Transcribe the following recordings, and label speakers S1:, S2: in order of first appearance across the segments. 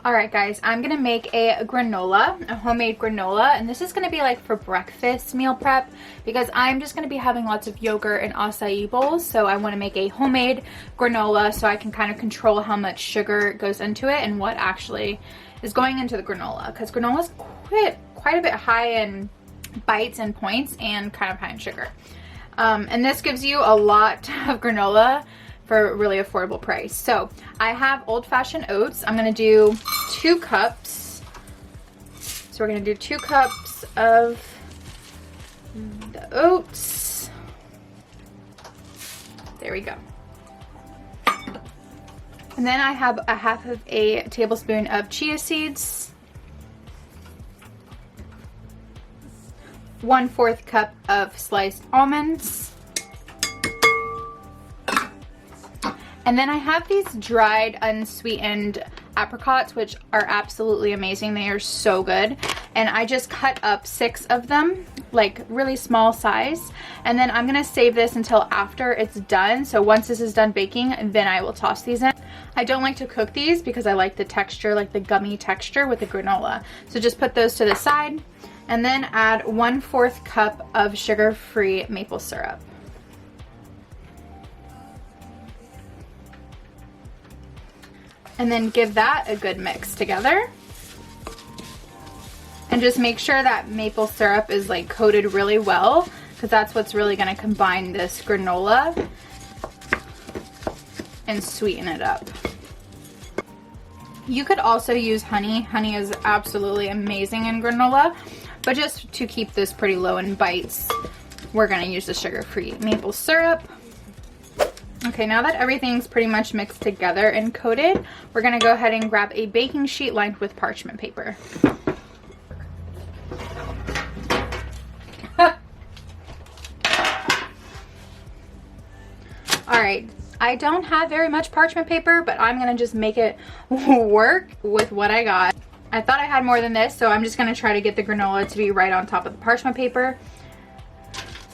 S1: Alright guys, I'm gonna make a granola, a homemade granola, and this is gonna be like for breakfast meal prep because I'm just gonna be having lots of yogurt and acai bowls, so I want to make a homemade granola so I can kind of control how much sugar goes into it and what actually is going into the granola, because granola is quite a bit high in bites and points and kind of high in sugar. And this gives you a lot of granola for a really affordable price. So I have old-fashioned oats. I'm gonna do 2 cups. So we're gonna do 2 cups of the oats. There we go. And then I have a half of a tablespoon of chia seeds, 1/4 cup of sliced almonds, and then I have these dried unsweetened apricots, which are absolutely amazing. They are so good. And I just cut up 6 of them, like really small size. And then I'm gonna save this until after it's done. So once this is done baking, then I will toss these in. I don't like to cook these because I like the texture, like the gummy texture with the granola. So just put those to the side and then add 1/4 cup of sugar-free maple syrup. And then give that a good mix together. And just make sure that maple syrup is like coated really well, because that's what's really gonna combine this granola and sweeten it up. You could also use honey. Honey is absolutely amazing in granola, but just to keep this pretty low in bites, we're gonna use the sugar-free maple syrup. Okay, now that everything's pretty much mixed together and coated, we're gonna go ahead and grab a baking sheet lined with parchment paper. Alright, I don't have very much parchment paper, but I'm gonna just make it work with what I got. I thought I had more than this, so I'm just gonna try to get the granola to be right on top of the parchment paper.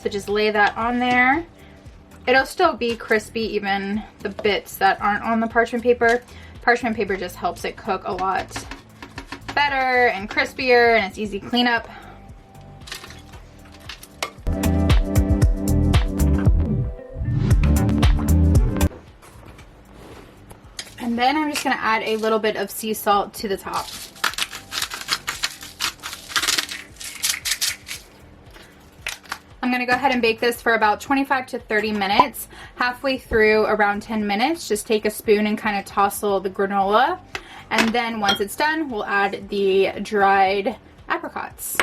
S1: So just lay that on there. It'll still be crispy, even the bits that aren't on the parchment paper. Parchment paper just helps it cook a lot better and crispier, and it's easy cleanup. And then I'm just gonna add a little bit of sea salt to the top. I'm gonna go ahead and bake this for about 25 to 30 minutes. Halfway through, around 10 minutes, just take a spoon and kind of tousle the granola. And then once it's done, we'll add the dried apricots.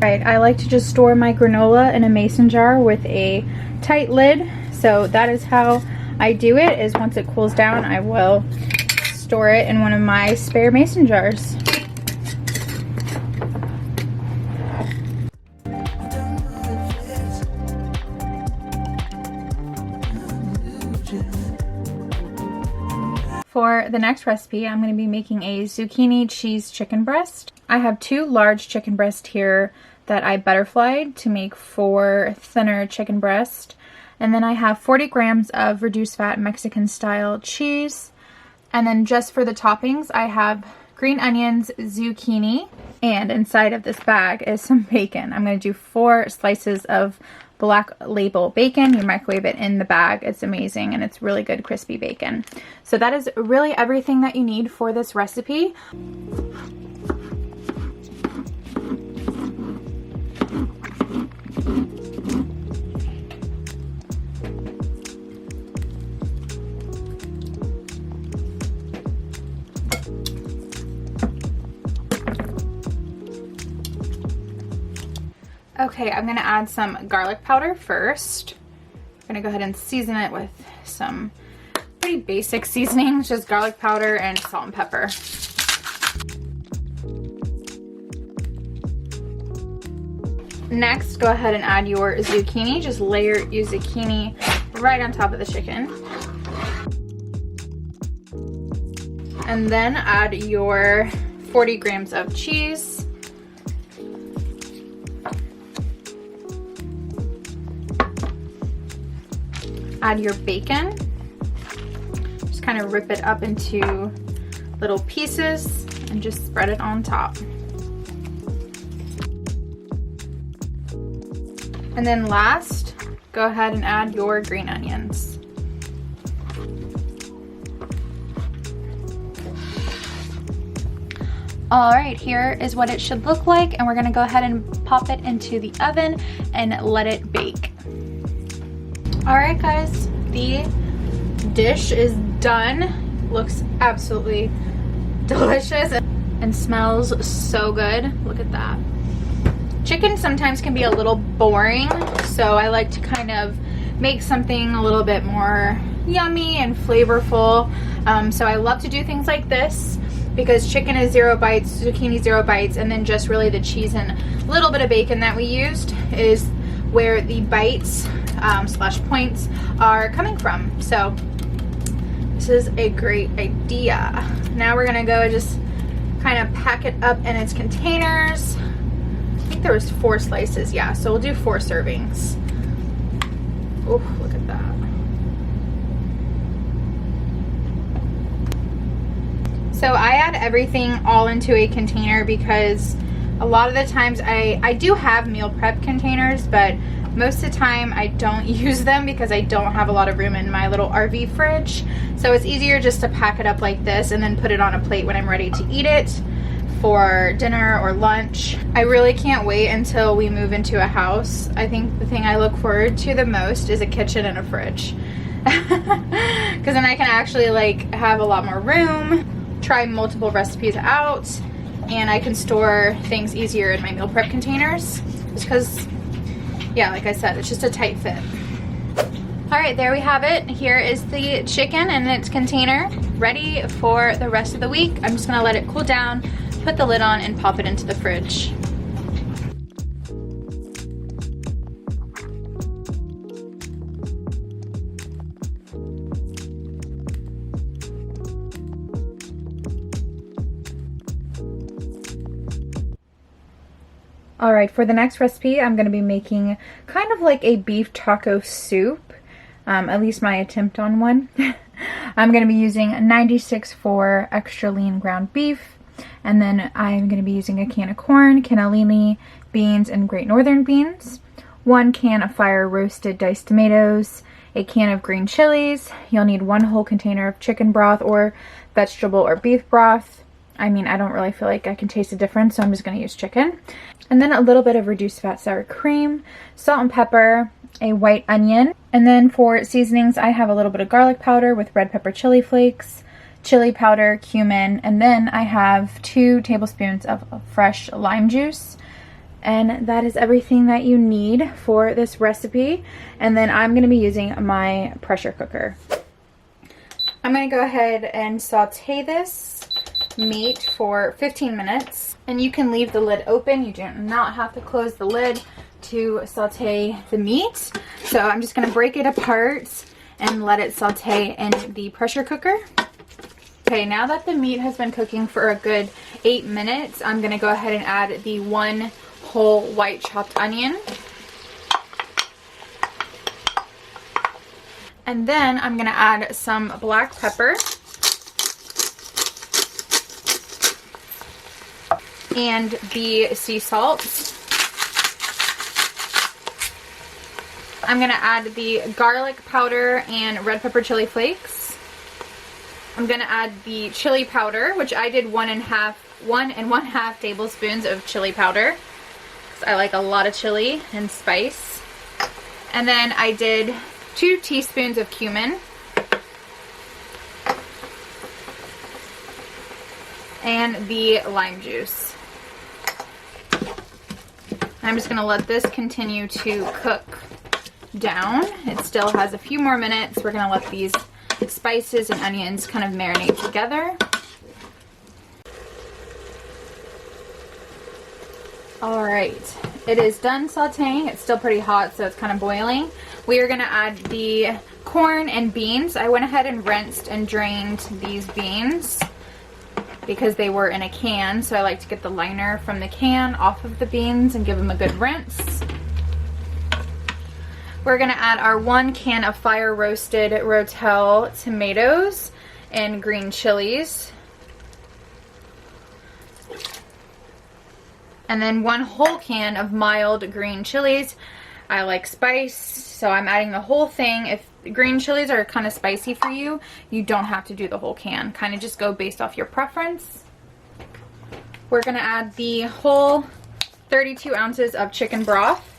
S1: Right, I like to just store my granola in a mason jar with a tight lid. So that is how I do it, is once it cools down, I will store it in one of my spare mason jars. For the next recipe, I'm going to be making a zucchini cheese chicken breast. I have 2 large chicken breasts here that I butterflied to make 4 thinner chicken breast. And then I have 40 grams of reduced fat Mexican style cheese. And then just for the toppings, I have green onions, zucchini, and inside of this bag is some bacon. I'm going to do 4 slices of Black Label bacon. You microwave it in the bag. It's amazing, and it's really good crispy bacon. So that is really everything that you need for this recipe. Okay, I'm gonna add some garlic powder first. I'm gonna go ahead and season it with some pretty basic seasonings, just garlic powder and salt and pepper. Next, go ahead and add your zucchini. Just layer your zucchini right on top of the chicken. And then add your 40 grams of cheese. Add your bacon. Just kind of rip it up into little pieces and just spread it on top. And then last, go ahead and add your green onions. All right, here is what it should look like, and we're gonna go ahead and pop it into the oven and let it bake. All right, guys, the dish is done. Looks absolutely delicious and smells so good. Look at that. Chicken sometimes can be a little boring, so I like to kind of make something a little bit more yummy and flavorful. So I love to do things like this because chicken is 0 bites, zucchini 0 bites, and then just really the cheese and a little bit of bacon that we used is where the bites slash points are coming from. So this is a great idea. Now we're gonna go just kind of pack it up in its containers. I think there was 4 slices, yeah, so we'll do 4 servings. Oh, look at that. So I add everything all into a container because a lot of the times I do have meal prep containers, but most of the time I don't use them because I don't have a lot of room in my little RV fridge. So it's easier just to pack it up like this and then put it on a plate when I'm ready to eat it for dinner or lunch. I really can't wait until we move into a house. I think the thing I look forward to the most is a kitchen and a fridge. Because then I can actually like have a lot more room, try multiple recipes out, and I can store things easier in my meal prep containers. Just because, yeah, like I said, it's just a tight fit. All right, there we have it. Here is the chicken in its container, ready for the rest of the week. I'm just gonna let it cool down, put the lid on, and pop it into the fridge. All right, for the next recipe, I'm gonna be making kind of like a beef taco soup, at least my attempt on one. I'm gonna be using 96.4 extra lean ground beef, and then I'm gonna be using a can of corn, cannellini, beans, and Great Northern beans, 1 can of fire roasted diced tomatoes, a can of green chilies. You'll need 1 whole container of chicken broth or vegetable or beef broth. I mean, I don't really feel like I can taste the difference, so I'm just gonna use chicken. And then a little bit of reduced fat sour cream, salt and pepper, a white onion. And then for seasonings, I have a little bit of garlic powder with red pepper chili flakes, chili powder, cumin, and then I have 2 tablespoons of fresh lime juice. And that is everything that you need for this recipe. And then I'm gonna be using my pressure cooker. I'm gonna go ahead and saute this meat for 15 minutes. And you can leave the lid open. You do not have to close the lid to saute the meat. So I'm just gonna break it apart and let it saute in the pressure cooker. Okay, now that the meat has been cooking for a good 8 minutes, I'm gonna go ahead and add the 1 whole white chopped onion. And then I'm gonna add some black pepper and the sea salt. I'm gonna add the garlic powder and red pepper chili flakes. I'm gonna add the chili powder, which I did 1 1/2 tablespoons of chili powder. I like a lot of chili and spice. And then I did 2 teaspoons of cumin. And the lime juice. I'm just gonna let this continue to cook down. It still has a few more minutes. We're gonna let these spices and onions kind of marinate together. Alright, it is done sauteing. It's still pretty hot, so it's kind of boiling. We are going to add the corn and beans. I went ahead and rinsed and drained these beans because they were in a can, so I like to get the liner from the can off of the beans and give them a good rinse. We're going to add our 1 can of fire roasted Rotel tomatoes and green chilies. And then 1 whole can of mild green chilies. I like spice, so I'm adding the whole thing. If green chilies are kind of spicy for you, you don't have to do the whole can. Kind of just go based off your preference. We're going to add the whole 32 ounces of chicken broth.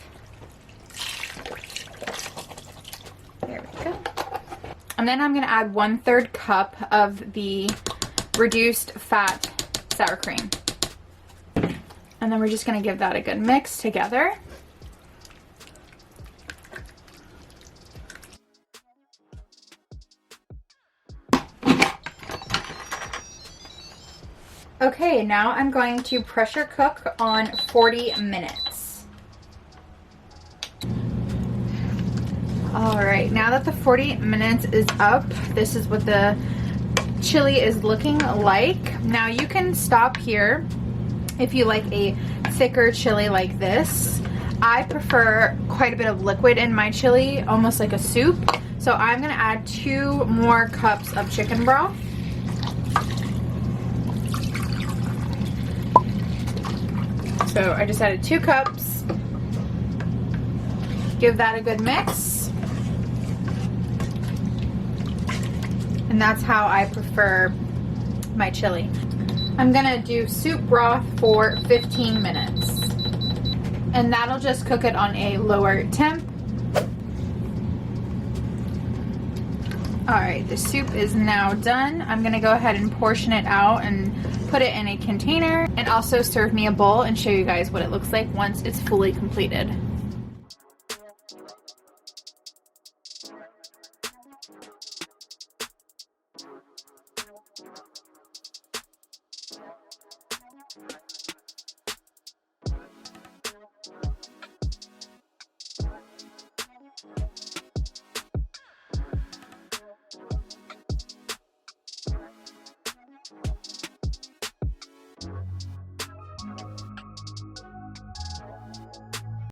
S1: There we go. And then I'm going to add 1/3 cup of the reduced fat sour cream. And then we're just going to give that a good mix together. Okay, now I'm going to pressure cook on 40 minutes. Alright, now that the 40 minutes is up, this is what the chili is looking like. Now you can stop here if you like a thicker chili like this. I prefer quite a bit of liquid in my chili, almost like a soup. So I'm going to add 2 more cups of chicken broth. So I just added 2 cups. Give that a good mix. And that's how I prefer my chili. I'm gonna do soup broth for 15 minutes. And that'll just cook it on a lower temp. Alright, the soup is now done. I'm gonna go ahead and portion it out and put it in a container, and also serve me a bowl and show you guys what it looks like once it's fully completed.